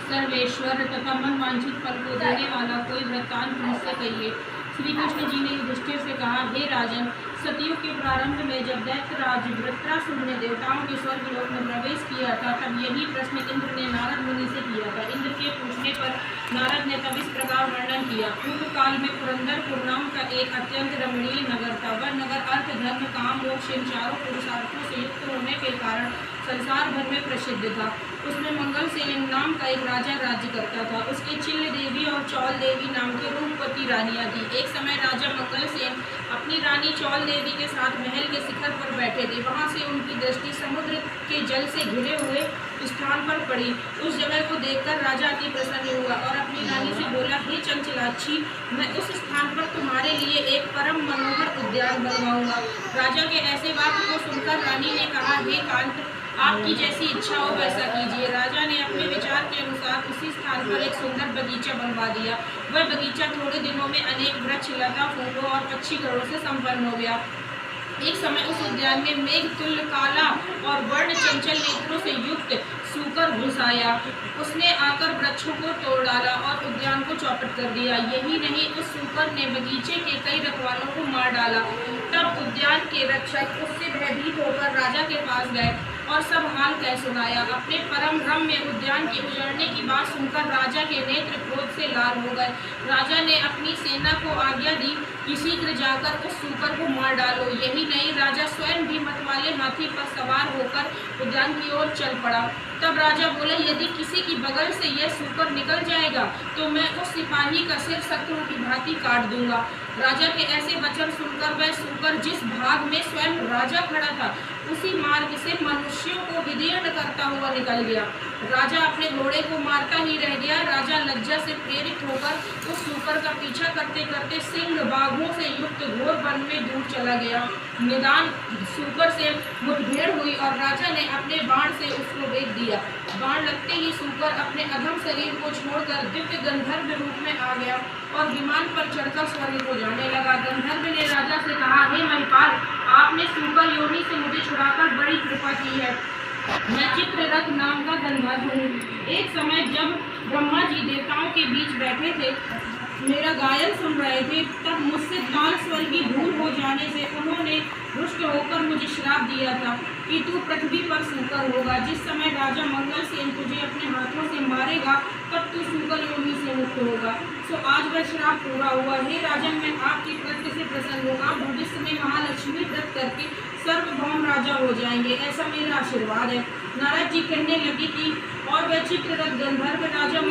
सर्वेश्वर तथा मन वांछित फल को देने वाला कोई वृत्तांत मुझसे कहिए। श्री कृष्ण जी ने युधिष्ठिर से कहा, हे राजन, सतयुग के प्रारंभ में जब दैत्यराज वृत्रासुर ने देवताओं के स्वर्गलोक में प्रवेश किया था, तब यही प्रश्न इंद्र ने नारद मुनि से किया था। इंद्र के पूछने पर नारद ने तब इस प्रकार वर्णन किया। पूर्व काल में पुरंदरपुर नाम का एक अत्यंत रमणीय नगर था। वह नगर अर्थ, धर्म, काम, मोक्ष इन चारों पुरुषार्थों से युक्त होने के कारण संसार भर में प्रसिद्ध था। उसमें मंगलसेन नाम का एक राजा राज्य करता था। उसके चिल्ल देवी और चौल देवी नाम की रूपवती रानियां थी। एक समय राजा मंगलसेन अपनी रानी चौल देवी के साथ महल के शिखर पर बैठे थे। वहां से उनकी दृष्टि समुद्र के जल से घिरे हुए स्थान पर पड़ी। उस जगह को देखकर राजा अति प्रसन्न हुआ और अपनी रानी से बोला, हे चंचलाक्षी, मैं उस स्थान पर तुम्हारे लिए एक परम मनोहर उद्यान बनवाऊंगा। राजा के ऐसे वाक्य को सुनकर रानी ने कहा, हे कांत, आपकी जैसी इच्छा हो वैसा कीजिए। राजा ने अपने विचार के अनुसार उसी स्थान पर एक सुंदर बगीचा बनवा दिया। वह बगीचा थोड़े दिनों में अनेक वृक्ष, लता, फूलों और पक्षीगणों से संपन्न हो गया। एक समय उस उद्यान में मेघ तुल्य काला और वर्ण चंचल नेत्रों से युक्त सूकर घुस आया। उसने आकर वृक्षों को तोड़ डाला और उद्यान को चौपट कर दिया। यही नहीं, उस सूकर ने बगीचे के कई रखवालों को मार डाला। तब उद्यान के रक्षक उससे भयभीत होकर राजा के पास गए और सब हाल कह सुनाया। अपने परम रम्य उद्यान के उजड़ने की बात सुनकर राजा के नेत्र क्रोध से लाल हो गए। राजा ने अपनी सेना को आज्ञा दी कि शीघ्र जाकर उस सूकर को मार डालो। यही नहीं, राजा स्वयं भी मतवाले हाथी पर सवार होकर उद्यान की ओर चल पड़ा। तब राजा बोले, यदि किसी की बगल से यह सूकर निकल जाएगा तो मैं उस सिपाही का सिर शत्रु की भांति काट दूंगा। राजा के ऐसे वचन सुनकर वह सूकर जिस भाग में स्वयं राजा खड़ा था, उसी मार्ग से मनुष्यों को विदीर्ण करता हुआ निकल गया। राजा अपने घोड़े को मारता ही रह गया। राजा लज्जा से प्रेरित होकर उस सूकर का पीछा करते करते सिंह बाघों से युक्त घोर वन में दूर चला गया। निदान सूकर से मुठभेड़ हुई और राजा ने अपने बाण से उसको वेध दिया। बाण लगते ही सूकर अपने अधम शरीर को छोड़कर दिव्य गंधर्व रूप में आ गया और विमान पर चढ़कर स्वर्ग को जाने लगा। गंधर्व ने राजा से कहा, हे महिपाल, आपने सूकर योनि से मुझे छुड़ाकर बड़ी कृपा की है। मैं चित्ररथ नाम का गंधर्व हूँ। एक समय जब ब्रह्मा जी देवताओं के बीच बैठे थे, मेरा गायन सुन रहे थे, तब मुझसे ताल स्वर की भूल हो जाने से उन्होंने रुष्ट होकर मुझे श्राप दिया था कि तू पृथ्वी पर सूकर होगा। जिस समय राजा मंगलसेन तुझे अपने हाथों से मारेगा, तब तू सूकर योनि से मुक्त होगा। सो आज वह श्राप पूरा हुआ। हे राजन, मैं आपकी कृत्य से प्रसन्न हूँ। आप भविष्य में महालक्ष्मी व्रत करके सर्वभौम राजा हो जाएंगे, ऐसा मेरा आशीर्वाद है। नारद जी कहने लगे कि और वह चित्ररथ गंधर्व राजा